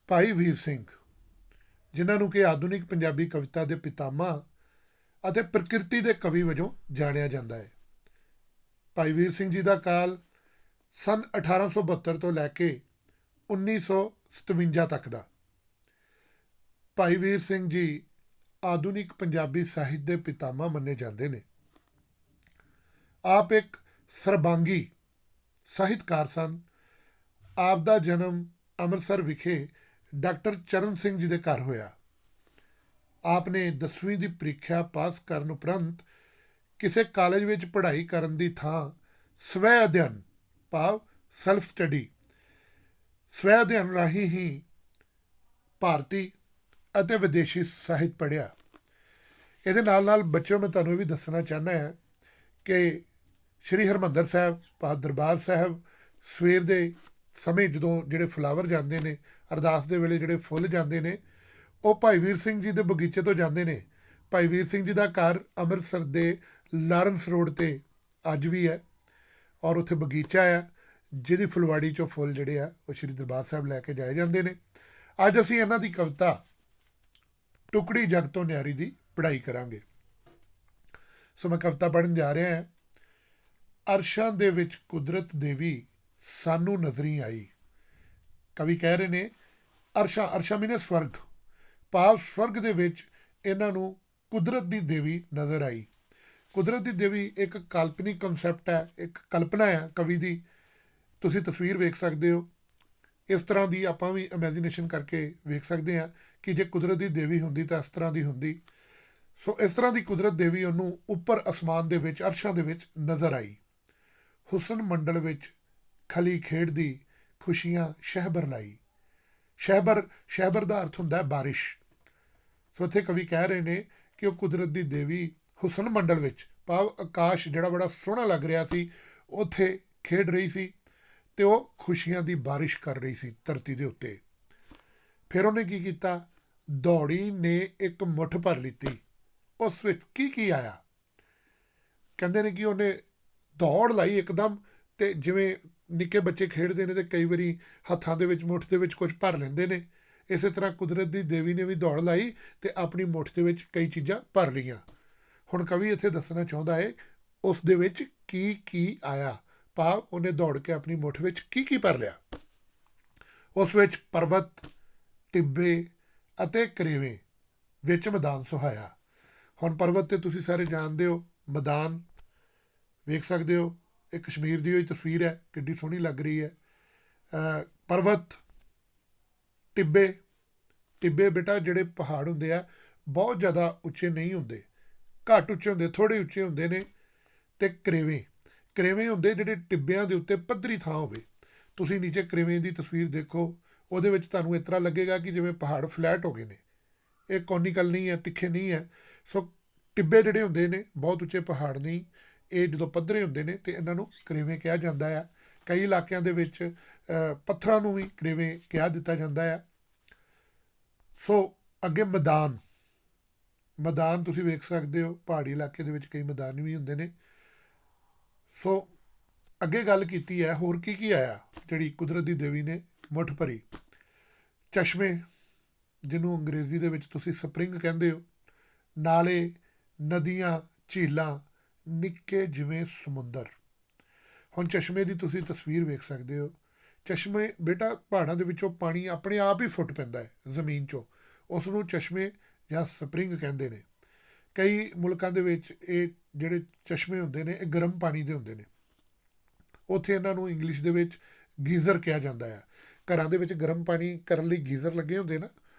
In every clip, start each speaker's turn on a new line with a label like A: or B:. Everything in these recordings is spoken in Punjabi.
A: ਭਾਈ ਵੀਰ ਸਿੰਘ, ਜਿਨ੍ਹਾਂ ਨੂੰ ਕਿ ਆਧੁਨਿਕ ਪੰਜਾਬੀ ਕਵਿਤਾ ਦੇ ਪਿਤਾਮਾ ਅਤੇ ਪ੍ਰਕਿਰਤੀ ਦੇ ਕਵੀ ਵਜੋਂ ਜਾਣਿਆ ਜਾਂਦਾ ਹੈ। ਭਾਈ ਵੀਰ ਸਿੰਘ ਜੀ ਦਾ ਕਾਲ ਸੰਨ 1872 ਤੋਂ ਲੈ ਕੇ 1957 ਤੱਕ ਦਾ। ਭਾਈ ਵੀਰ ਸਿੰਘ ਜੀ ਆਧੁਨਿਕ ਪੰਜਾਬੀ ਸਾਹਿਤ ਦੇ ਪਿਤਾਮਾ ਮੰਨੇ ਜਾਂਦੇ ਨੇ। ਆਪ ਇੱਕ ਸਰਬਾਂਗੀ ਸਾਹਿਤਕਾਰ ਸਨ। ਆਪ ਦਾ ਜਨਮ ਅੰਮ੍ਰਿਤਸਰ ਵਿਖੇ ਡਾਕਟਰ ਚਰਨ ਸਿੰਘ ਜੀ ਦੇ ਘਰ ਹੋਇਆ। ਆਪ ਨੇ 10ਵੀਂ ਦੀ ਪ੍ਰੀਖਿਆ ਪਾਸ ਕਰਨ ਉਪਰੰਤ ਕਿਸੇ ਕਾਲਜ ਵਿੱਚ ਪੜ੍ਹਾਈ ਕਰਨ ਦੀ ਥਾਂ ਸਵੈ ਅਧਿਐਨ ਭਾਵ ਸੈਲਫ ਅਧਿਐਨ ਰਾਹੀਂ ਹੀ ਭਾਰਤੀ ਅਤੇ ਵਿਦੇਸ਼ੀ ਸਾਹਿਤ ਪੜ੍ਹਿਆ। ਇਹਦੇ ਨਾਲ ਨਾਲ ਬੱਚਿਓ, ਮੈਂ ਤੁਹਾਨੂੰ ਇਹ ਵੀ ਦੱਸਣਾ ਚਾਹੁੰਦਾ ਹਾਂ ਕਿ ਸ਼੍ਰੀ ਹਰਿਮੰਦਰ ਸਾਹਿਬ ਭਾਵ ਦਰਬਾਰ ਸਾਹਿਬ ਸਵੇਰ ਦੇ ਸਮੇਂ ਜਦੋਂ ਜਿਹੜੇ ਫਲਾਵਰ ਜਾਂਦੇ ਨੇ, ਅਰਦਾਸ ਦੇ ਵੇਲੇ ਜਿਹੜੇ ਫੁੱਲ ਜਾਂਦੇ ਨੇ, ਉਹ ਭਾਈ ਵੀਰ ਸਿੰਘ ਜੀ ਦੇ ਬਗੀਚੇ ਤੋਂ ਜਾਂਦੇ ਨੇ। ਭਾਈ ਵੀਰ ਸਿੰਘ ਜੀ ਦਾ ਘਰ ਅੰਮ੍ਰਿਤਸਰ ਦੇ ਲਾਰੈਂਸ ਰੋਡ 'ਤੇ ਅੱਜ ਵੀ ਹੈ ਔਰ ਉੱਥੇ ਬਗੀਚਾ ਆ ਜਿਹਦੀ ਫੁਲਵਾੜੀ 'ਚੋਂ ਫੁੱਲ ਜਿਹੜੇ ਆ ਉਹ ਸ਼੍ਰੀ ਦਰਬਾਰ ਸਾਹਿਬ ਲੈ ਕੇ ਜਾਏ ਜਾਂਦੇ ਨੇ। ਅੱਜ ਅਸੀਂ ਇਹਨਾਂ ਦੀ ਕਵਿਤਾ ਟੁਕੜੀ ਜਗ ਤੋਂ ਨਿਆਰੀ ਦੀ ਪੜ੍ਹਾਈ ਕਰਾਂਗੇ। ਸੋ ਮੈਂ ਕਵਿਤਾ ਪੜ੍ਹਨ ਜਾ ਰਿਹਾ ਹਾਂ। ਅਰਸ਼ਾਂ ਦੇ ਵਿੱਚ ਕੁਦਰਤ ਦੇਵੀ ਸਾਨੂੰ ਨਜ਼ਰੀ ਆਈ। ਕਵੀ ਕਹਿ ਰਹੇ ਨੇ ਅਰਸ਼ਾਂ ਮੀਨੇ ਸਵਰਗ, ਭਾਵ ਸਵਰਗ ਦੇ ਵਿੱਚ ਇਹਨਾਂ ਨੂੰ ਕੁਦਰਤ ਦੀ ਦੇਵੀ ਨਜ਼ਰ ਆਈ। ਕੁਦਰਤ ਦੀ ਦੇਵੀ ਇੱਕ ਕਾਲਪਨਿਕ ਕਨਸੈਪਟ ਹੈ, ਇੱਕ ਕਲਪਨਾ ਹੈ ਕਵੀ ਦੀ। ਤੁਸੀਂ ਤਸਵੀਰ ਵੇਖ ਸਕਦੇ ਹੋ। ਇਸ ਤਰ੍ਹਾਂ ਦੀ ਆਪਾਂ ਵੀ ਇਮੈਜੀਨੇਸ਼ਨ ਕਰਕੇ ਵੇਖ ਸਕਦੇ ਹਾਂ ਕਿ ਜੇ ਕੁਦਰਤ ਦੀ ਦੇਵੀ ਹੁੰਦੀ ਤਾਂ ਇਸ ਤਰ੍ਹਾਂ ਦੀ ਹੁੰਦੀ। ਸੋ ਇਸ ਤਰ੍ਹਾਂ ਦੀ ਕੁਦਰਤ ਦੇਵੀ ਉਹਨੂੰ ਉੱਪਰ ਅਸਮਾਨ ਦੇ ਵਿੱਚ ਅਰਸ਼ਾਂ ਦੇ ਵਿੱਚ ਨਜ਼ਰ ਆਈ। ਹੁਸਨ ਮੰਡਲ ਵਿੱਚ ਖਲੀ ਖੇਡਦੀ ਖੁਸ਼ੀਆਂ ਸ਼ਹਿਬਰ ਲਾਈ। ਸ਼ਹਿਬਰ ਦਾ ਅਰਥ ਹੁੰਦਾ ਹੈ ਬਾਰਿਸ਼। ਸੋ ਇੱਥੇ ਕਵੀ ਕਹਿ ਰਹੇ ਨੇ ਕਿ ਉਹ ਕੁਦਰਤ ਦੀ ਦੇਵੀ ਹੁਸਨ ਮੰਡਲ ਵਿੱਚ ਭਾਵ ਆਕਾਸ਼ ਜਿਹੜਾ ਬੜਾ ਸੋਹਣਾ ਲੱਗ ਰਿਹਾ ਸੀ, ਉੱਥੇ ਖੇਡ ਰਹੀ ਸੀ ਅਤੇ ਉਹ ਖੁਸ਼ੀਆਂ ਦੀ ਬਾਰਿਸ਼ ਕਰ ਰਹੀ ਸੀ ਧਰਤੀ ਦੇ ਉੱਤੇ। ਫਿਰ ਉਹਨੇ ਕੀ ਕੀਤਾ? ਦੌੜੀ ਨੇ ਇੱਕ ਮੁੱਠ ਭਰ ਲਿੱਤੀ। ਉਸ ਵਿੱਚ ਕੀ ਆਇਆ? ਕਹਿੰਦੇ ਨੇ ਕਿ ਉਹਨੇ ਦੌੜ ਲਾਈ ਇੱਕਦਮ, ਅਤੇ ਜਿਵੇਂ ਨਿੱਕੇ ਬੱਚੇ ਖੇਡਦੇ ਨੇ ਅਤੇ ਕਈ ਵਾਰੀ ਹੱਥਾਂ ਦੇ ਵਿੱਚ ਮੁੱਠ ਦੇ ਵਿੱਚ ਕੁਝ ਭਰ ਲੈਂਦੇ ਨੇ, ਇਸੇ ਤਰ੍ਹਾਂ ਕੁਦਰਤ ਦੀ ਦੇਵੀ ਨੇ ਵੀ ਦੌੜ ਲਾਈ ਅਤੇ ਆਪਣੀ ਮੁੱਠ ਦੇ ਵਿੱਚ ਕਈ ਚੀਜ਼ਾਂ ਭਰ ਲਈਆਂ। ਹੁਣ ਕਵੀ ਇੱਥੇ ਦੱਸਣਾ ਚਾਹੁੰਦਾ ਹੈ ਉਸ ਦੇ ਵਿੱਚ ਕੀ ਆਇਆ, ਭਾਵ ਉਹਨੇ ਦੌੜ ਕੇ ਆਪਣੀ ਮੁੱਠ ਵਿੱਚ ਕੀ ਭਰ ਲਿਆ। ਉਸ ਵਿੱਚ ਪਰਬਤ, ਟਿੱਬੇ ਅਤੇ ਕਰੇਵੇਂ ਵਿੱਚ ਮੈਦਾਨ ਸੁਹਾਇਆ। ਹੁਣ ਪਰਬਤ 'ਤੇ ਤੁਸੀਂ ਸਾਰੇ ਜਾਣਦੇ ਹੋ, ਮੈਦਾਨ ਵੇਖ ਸਕਦੇ ਹੋ। ਇਹ ਕਸ਼ਮੀਰ ਦੀ ਹੋਈ ਤਸਵੀਰ ਹੈ, ਕਿੱਡੀ ਸੋਹਣੀ ਲੱਗ ਰਹੀ ਹੈ। ਪਰਬਤ, ਟਿੱਬੇ ਬੇਟਾ ਜਿਹੜੇ ਪਹਾੜ ਹੁੰਦੇ ਆ ਬਹੁਤ ਜ਼ਿਆਦਾ ਉੱਚੇ ਨਹੀਂ ਹੁੰਦੇ, ਘੱਟ ਉੱਚੇ ਹੁੰਦੇ, ਥੋੜ੍ਹੇ ਉੱਚੇ ਹੁੰਦੇ ਨੇ। ਅਤੇ ਕਰੇਵੇਂ ਹੁੰਦੇ ਜਿਹੜੇ ਟਿੱਬਿਆਂ ਦੇ ਉੱਤੇ ਪੱਧਰੀ ਥਾਂ ਹੋਵੇ। ਤੁਸੀਂ ਨੀਚੇ ਕਰੇਵੇਂ ਦੀ ਤਸਵੀਰ ਦੇਖੋ, ਉਹਦੇ ਵਿੱਚ ਤੁਹਾਨੂੰ ਇਸ ਤਰ੍ਹਾਂ ਲੱਗੇਗਾ ਕਿ ਜਿਵੇਂ ਪਹਾੜ ਫਲੈਟ ਹੋ ਗਏ ਨੇ। ਇਹ ਕੋਨੀਕਲ ਨਹੀਂ ਹੈ, ਤਿੱਖੇ ਨਹੀਂ ਹੈ। ਸੋ ਟਿੱਬੇ ਜਿਹੜੇ ਹੁੰਦੇ ਨੇ ਬਹੁਤ ਉੱਚੇ ਪਹਾੜ ਨਹੀਂ, ਇਹ ਜਦੋਂ ਪੱਧਰੇ ਹੁੰਦੇ ਨੇ ਅਤੇ ਇਹਨਾਂ ਨੂੰ ਕਰੇਵੇਂ ਕਿਹਾ ਜਾਂਦਾ ਆ। ਕਈ ਇਲਾਕਿਆਂ ਦੇ ਵਿੱਚ ਪੱਥਰਾਂ ਨੂੰ ਵੀ ਕਰੇਵੇਂ ਕਿਹਾ ਦਿੱਤਾ ਜਾਂਦਾ ਆ। ਸੋ ਅੱਗੇ ਮੈਦਾਨ ਤੁਸੀਂ ਵੇਖ ਸਕਦੇ ਹੋ, ਪਹਾੜੀ ਇਲਾਕੇ ਦੇ ਵਿੱਚ ਕਈ ਮੈਦਾਨ ਵੀ ਹੁੰਦੇ ਨੇ। ਸੋ ਅੱਗੇ ਗੱਲ ਕੀਤੀ ਹੈ ਹੋਰ ਕੀ ਆਇਆ ਜਿਹੜੀ ਕੁਦਰਤ ਦੀ ਦੇਵੀ ਨੇ ਮੁੱਠ ਭਰੀ। ਚਸ਼ਮੇ, ਜਿਹਨੂੰ ਅੰਗਰੇਜ਼ੀ ਦੇ ਵਿੱਚ ਤੁਸੀਂ ਸਪਰਿੰਗ ਕਹਿੰਦੇ ਹੋ, ਨਾਲੇ, ਨਦੀਆਂ, ਝੀਲਾਂ, ਨਿੱਕੇ ਜਿਵੇਂ ਸਮੁੰਦਰ। ਹੁਣ ਚਸ਼ਮੇ ਦੀ ਤੁਸੀਂ ਤਸਵੀਰ ਵੇਖ ਸਕਦੇ ਹੋ। ਚਸ਼ਮੇ ਬੇਟਾ ਪਹਾੜਾਂ ਦੇ ਵਿੱਚੋਂ ਪਾਣੀ ਆਪਣੇ ਆਪ ਹੀ ਫੁੱਟ ਪੈਂਦਾ ਹੈ ਜ਼ਮੀਨ 'ਚੋਂ, ਉਸ ਨੂੰ ਚਸ਼ਮੇ ਜਾਂ ਸਪਰਿੰਗ ਕਹਿੰਦੇ ਨੇ। ਕਈ ਮੁਲਕਾਂ ਦੇ ਵਿੱਚ ਇਹ ਜਿਹੜੇ ਚਸ਼ਮੇ ਹੁੰਦੇ ਨੇ ਇਹ ਗਰਮ ਪਾਣੀ ਦੇ ਹੁੰਦੇ ਨੇ। ਉੱਥੇ ਇਹਨਾਂ ਨੂੰ ਇੰਗਲਿਸ਼ ਦੇ ਵਿੱਚ ਗੀਜ਼ਰ ਕਿਹਾ ਜਾਂਦਾ ਆ। ਘਰਾਂ ਦੇ ਵਿੱਚ ਗਰਮ ਪਾਣੀ ਕਰਨ ਲਈ ਗੀਜ਼ਰ ਲੱਗੇ ਹੁੰਦੇ ਨਾ,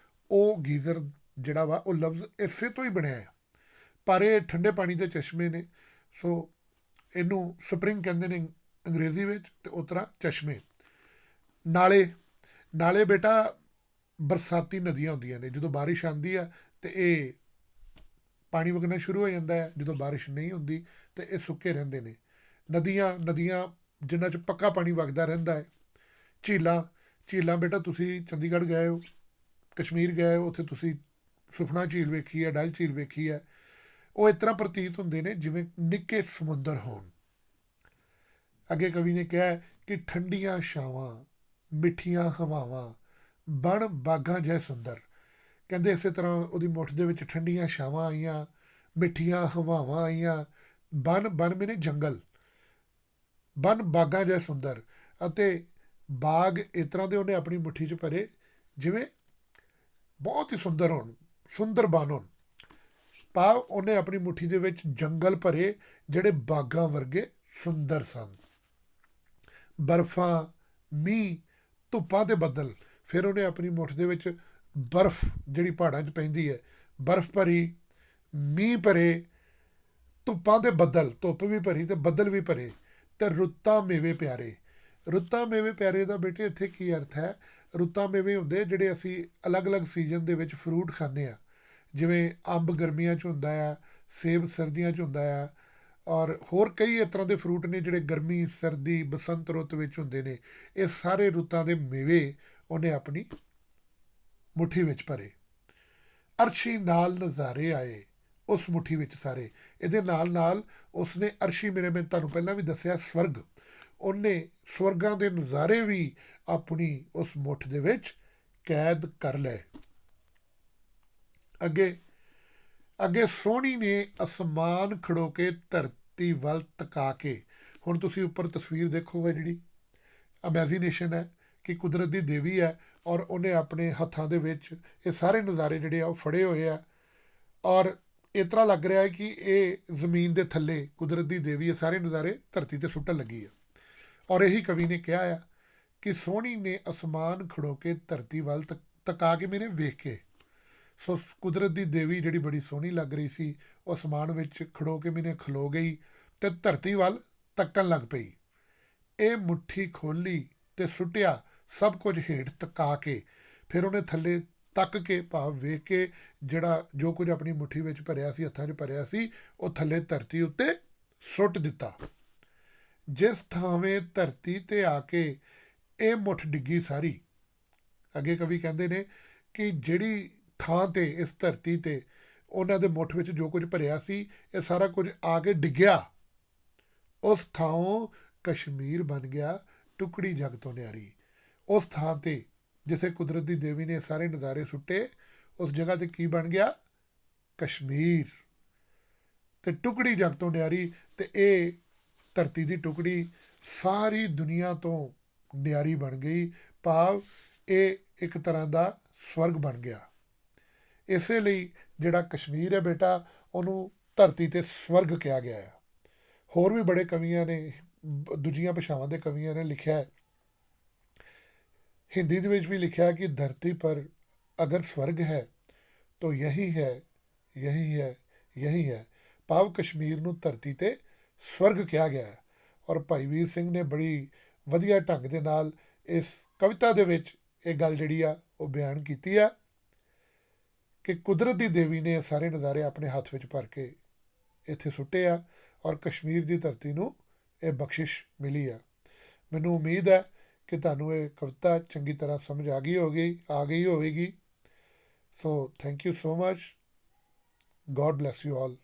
A: ਉਹ ਗੀਜ਼ਰ ਜਿਹੜਾ ਵਾ ਉਹ ਲਫ਼ਜ਼ ਇਸੇ ਤੋਂ ਹੀ ਬਣਿਆ ਆ, ਪਰ ਇਹ ਠੰਡੇ ਪਾਣੀ ਦੇ ਚਸ਼ਮੇ ਨੇ। ਸੋ ਇਹਨੂੰ ਸਪਰਿੰਗ ਕਹਿੰਦੇ ਨੇ ਅੰਗਰੇਜ਼ੀ ਵਿੱਚ, ਅਤੇ ਉਸ ਤਰ੍ਹਾਂ ਚਸ਼ਮੇ। ਨਾਲੇ ਬੇਟਾ ਬਰਸਾਤੀ ਨਦੀਆਂ ਹੁੰਦੀਆਂ ਨੇ। ਜਦੋਂ ਬਾਰਿਸ਼ ਆਉਂਦੀ ਆ ਅਤੇ ਇਹ ਪਾਣੀ ਵਗਣਾ ਸ਼ੁਰੂ ਹੋ ਜਾਂਦਾ ਹੈ, ਜਦੋਂ ਬਾਰਿਸ਼ ਨਹੀਂ ਹੁੰਦੀ ਅਤੇ ਇਹ ਸੁੱਕੇ ਰਹਿੰਦੇ ਨੇ। ਨਦੀਆਂ ਜਿਨ੍ਹਾਂ 'ਚ ਪੱਕਾ ਪਾਣੀ ਵਗਦਾ ਰਹਿੰਦਾ ਹੈ। ਝੀਲਾਂ ਬੇਟਾ ਤੁਸੀਂ ਚੰਡੀਗੜ੍ਹ ਗਏ ਹੋ, ਕਸ਼ਮੀਰ ਗਏ ਹੋ, ਉੱਥੇ ਤੁਸੀਂ ਸੁਖਨਾ ਝੀਲ ਵੇਖੀ ਹੈ, ਡਲ ਝੀਲ ਵੇਖੀ ਹੈ। ਉਹ ਇਸ ਤਰ੍ਹਾਂ ਪ੍ਰਤੀਤ ਹੁੰਦੇ ਨੇ ਜਿਵੇਂ ਨਿੱਕੇ ਸਮੁੰਦਰ ਹੋਣ। ਅੱਗੇ ਕਵੀ ਨੇ ਕਿਹਾ ਕਿ ਠੰਡੀਆਂ ਛਾਵਾਂ, ਮਿੱਠੀਆਂ ਹਵਾਵਾਂ, ਬਣ ਬਾਗਾਂ ਜੈ ਸੁੰਦਰ। ਕਹਿੰਦੇ ਇਸੇ ਤਰ੍ਹਾਂ ਉਹਦੀ ਮੁੱਠ ਦੇ ਵਿੱਚ ਠੰਡੀਆਂ ਛਾਵਾਂ ਆਈਆਂ, ਮਿੱਠੀਆਂ ਹਵਾਵਾਂ ਆਈਆਂ। ਬਨ ਮੈਨੇ ਜੰਗਲ, ਬਨ ਬਾਗਾਂ ਜੈ ਸੁੰਦਰ। ਅਤੇ ਬਾਗ ਇਸ ਤਰ੍ਹਾਂ ਦੇ ਉਹਨੇ ਆਪਣੀ ਮੁੱਠੀ 'ਚ ਭਰੇ ਜਿਵੇਂ ਬਹੁਤ ਹੀ ਸੁੰਦਰ ਹੋਣ, ਸੁੰਦਰ ਬਨ ਹੋਣ। ਭਾਵ ਉਹਨੇ ਆਪਣੀ ਮੁੱਠੀ ਦੇ ਵਿੱਚ ਜੰਗਲ ਭਰੇ ਜਿਹੜੇ ਬਾਗਾਂ ਵਰਗੇ ਸੁੰਦਰ ਸਨ। ਬਰਫਾਂ, ਮੀਂਹ, ਧੁੱਪਾਂ ਤੇ ਬੱਦਲ। ਫਿਰ ਉਹਨੇ ਆਪਣੀ ਮੁੱਠ ਦੇ ਵਿੱਚ ਬਰਫ਼ ਜਿਹੜੀ ਪਹਾੜਾਂ 'ਚ ਪੈਂਦੀ ਹੈ, ਬਰਫ਼ ਭਰੀ, ਮੀਂਹ ਭਰੇ, ਧੁੱਪਾਂ ਦੇ ਬੱਦਲ, ਧੁੱਪ ਵੀ ਭਰੀ ਅਤੇ ਬੱਦਲ ਵੀ ਭਰੇ। ਅਤੇ ਰੁੱਤਾਂ ਮੇਵੇ ਪਿਆਰੇ। ਰੁੱਤਾਂ ਮੇਵੇ ਪਿਆਰੇ ਦਾ ਬੇਟੇ ਇੱਥੇ ਕੀ ਅਰਥ ਹੈ? ਰੁੱਤਾਂ ਮੇਵੇ ਹੁੰਦੇ ਜਿਹੜੇ ਅਸੀਂ ਅਲੱਗ-ਅਲੱਗ ਸੀਜ਼ਨ ਦੇ ਵਿੱਚ ਫਰੂਟ ਖਾਂਦੇ ਹਾਂ। ਜਿਵੇਂ ਅੰਬ ਗਰਮੀਆਂ 'ਚ ਹੁੰਦਾ ਆ, ਸੇਬ ਸਰਦੀਆਂ 'ਚ ਹੁੰਦਾ ਆ, ਔਰ ਹੋਰ ਕਈ ਇਸ ਤਰ੍ਹਾਂ ਦੇ ਫਰੂਟ ਨੇ ਜਿਹੜੇ ਗਰਮੀ, ਸਰਦੀ, ਬਸੰਤ ਰੁੱਤ ਵਿੱਚ ਹੁੰਦੇ ਨੇ। ਇਹ ਸਾਰੇ ਰੁੱਤਾਂ ਦੇ ਮੇਵੇ ਉਹਨੇ ਆਪਣੀ ਮੁੱਠੀ ਵਿੱਚ ਭਰੇ। ਅਰਸ਼ੀ ਨਾਲ ਨਜ਼ਾਰੇ ਆਏ ਉਸ ਮੁੱਠੀ ਵਿੱਚ ਸਾਰੇ। ਇਹਦੇ ਨਾਲ ਨਾਲ ਉਸਨੇ ਅਰਸ਼ੀ, ਮੈਂ ਤੁਹਾਨੂੰ ਪਹਿਲਾਂ ਵੀ ਦੱਸਿਆ, ਸਵਰਗ, ਉਹਨੇ ਸਵਰਗਾਂ ਦੇ ਨਜ਼ਾਰੇ ਵੀ ਆਪਣੀ ਉਸ ਮੁੱਠ ਦੇ ਵਿੱਚ ਕੈਦ ਕਰ ਲਏ। ਅੱਗੇ ਅੱਗੇ ਸੋਹਣੀ ਨੇ ਅਸਮਾਨ ਖੜੋ ਕੇ ਧਰਤੀ ਵੱਲ ਤਕਾ ਕੇ। ਹੁਣ ਤੁਸੀਂ ਉੱਪਰ ਤਸਵੀਰ ਦੇਖੋਗੇ, ਜਿਹੜੀ ਇਮੈਜੀਨੇਸ਼ਨ ਹੈ ਕਿ ਕੁਦਰਤ ਦੀ ਦੇਵੀ ਹੈ, ਔਰ ਉਹਨੇ ਆਪਣੇ ਹੱਥਾਂ ਦੇ ਵਿੱਚ ਇਹ ਸਾਰੇ ਨਜ਼ਾਰੇ ਜਿਹੜੇ ਆ ਉਹ ਫੜੇ ਹੋਏ ਆ। ਔਰ ਇਸ ਤਰ੍ਹਾਂ ਲੱਗ ਰਿਹਾ ਹੈ ਕਿ ਇਹ ਜ਼ਮੀਨ ਦੇ ਥੱਲੇ ਕੁਦਰਤ ਦੀ ਦੇਵੀ ਇਹ ਸਾਰੇ ਨਜ਼ਾਰੇ ਧਰਤੀ 'ਤੇ ਸੁੱਟਣ ਲੱਗੀ ਆ। ਔਰ ਇਹੀ ਕਵੀ ਨੇ ਕਿਹਾ ਆ ਕਿ ਸੋਹਣੀ ਨੇ ਅਸਮਾਨ ਖੜੋ ਕੇ ਧਰਤੀ ਵੱਲ ਤਕਾ ਕੇ ਮੈਨੇ ਵੇਖ ਕੇ। ਸੋ ਕੁਦਰਤ ਦੀ ਦੇਵੀ ਜਿਹੜੀ ਬੜੀ ਸੋਹਣੀ ਲੱਗ ਰਹੀ ਸੀ, ਉਹ ਅਸਮਾਨ ਵਿੱਚ ਖੜੋ ਕੇ ਮੈਨੇ ਖਲੋ ਗਈ ਅਤੇ ਧਰਤੀ ਵੱਲ ਤੱਕਣ ਲੱਗ ਪਈ। ਇਹ ਮੁੱਠੀ ਖੋਲ੍ਹੀ ਅਤੇ ਸੁੱਟਿਆ ਸਭ ਕੁਝ ਹੇਠ ਤਕਾ ਕੇ। ਫਿਰ ਉਹਨੇ ਥੱਲੇ ਤੱਕ ਕੇ, ਭਾਵ ਵੇਖ ਕੇ, ਜਿਹੜਾ ਜੋ ਕੁਝ ਆਪਣੀ ਮੁੱਠੀ ਵਿੱਚ ਭਰਿਆ ਸੀ, ਹੱਥਾਂ 'ਚ ਭਰਿਆ ਸੀ, ਉਹ ਥੱਲੇ ਧਰਤੀ ਉੱਤੇ ਸੁੱਟ ਦਿੱਤਾ। ਜਿਸ ਥਾਵੇਂ ਧਰਤੀ 'ਤੇ ਆ ਕੇ ਇਹ ਮੁੱਠ ਡਿੱਗੀ ਸਾਰੀ। ਅੱਗੇ ਕਵੀ ਕਹਿੰਦੇ ਨੇ ਕਿ ਜਿਹੜੀ ਥਾਂ 'ਤੇ, ਇਸ ਧਰਤੀ 'ਤੇ ਉਹਨਾਂ ਦੇ ਮੁੱਠ ਵਿੱਚ ਜੋ ਕੁਝ ਭਰਿਆ ਸੀ, ਇਹ ਸਾਰਾ ਕੁਝ ਆ ਕੇ ਡਿੱਗਿਆ। ਉਸ ਥਾਂ ਕਸ਼ਮੀਰ ਬਣ ਗਿਆ ਟੁਕੜੀ ਜਗ ਤੋਂ ਨਿਆਰੀ। ਉਸ ਥਾਂ 'ਤੇ ਜਿੱਥੇ ਕੁਦਰਤ ਦੀ ਦੇਵੀ ਨੇ ਸਾਰੇ ਨਜ਼ਾਰੇ ਸੁੱਟੇ, ਉਸ ਜਗ੍ਹਾ 'ਤੇ ਕੀ ਬਣ ਗਿਆ? ਕਸ਼ਮੀਰ। ਅਤੇ ਟੁਕੜੀ ਜਗ ਤੋਂ ਨਿਆਰੀ। ਅਤੇ ਇਹ ਧਰਤੀ ਦੀ ਟੁਕੜੀ ਸਾਰੀ ਦੁਨੀਆ ਤੋਂ ਨਿਆਰੀ ਬਣ ਗਈ। ਭਾਵ ਇਹ ਇੱਕ ਤਰ੍ਹਾਂ ਦਾ ਸਵਰਗ ਬਣ ਗਿਆ। ਇਸੇ ਲਈ ਜਿਹੜਾ ਕਸ਼ਮੀਰ ਹੈ ਬੇਟਾ, ਉਹਨੂੰ ਧਰਤੀ 'ਤੇ ਸਵਰਗ ਕਿਹਾ ਗਿਆ ਆ। ਹੋਰ ਵੀ ਬੜੇ ਕਵੀਆਂ ਨੇ, ਦੂਜੀਆਂ ਭਾਸ਼ਾਵਾਂ ਦੇ ਕਵੀਆਂ ਨੇ ਲਿਖਿਆ ਹੈ। ਹਿੰਦੀ ਦੇ ਵਿੱਚ ਵੀ ਲਿਖਿਆ ਕਿ ਧਰਤੀ ਪਰ ਅਗਰ ਸਵਰਗ ਹੈ ਤਾਂ ਯਹੀ ਹੈ, ਯਹੀ ਹੈ, ਯਹੀ ਹੈ। ਭਾਵ ਕਸ਼ਮੀਰ ਨੂੰ ਧਰਤੀ 'ਤੇ ਸਵਰਗ ਕਿਹਾ ਗਿਆ ਹੈ। ਔਰ ਭਾਈ ਵੀਰ ਸਿੰਘ ਨੇ ਬੜੀ ਵਧੀਆ ਢੰਗ ਦੇ ਨਾਲ ਇਸ ਕਵਿਤਾ ਦੇ ਵਿੱਚ ਇਹ ਗੱਲ ਜਿਹੜੀ ਆ ਉਹ ਬਿਆਨ ਕੀਤੀ ਆ ਕਿ ਕੁਦਰਤ ਦੀ ਦੇਵੀ ਨੇ ਇਹ ਸਾਰੇ ਨਜ਼ਾਰੇ ਆਪਣੇ ਹੱਥ ਵਿੱਚ ਭਰ ਕੇ ਇੱਥੇ ਸੁੱਟੇ ਆ, ਔਰ ਕਸ਼ਮੀਰ ਦੀ ਧਰਤੀ ਨੂੰ ਇਹ ਬਖਸ਼ਿਸ਼ ਮਿਲੀ ਆ। ਮੈਨੂੰ ਉਮੀਦ ਹੈ ਕਿ ਤੁਹਾਨੂੰ ਇਹ ਕਵਿਤਾ ਚੰਗੀ ਤਰ੍ਹਾਂ ਸਮਝ ਆ ਗਈ ਹੋਵੇਗੀ। So thank you so much. God bless you all.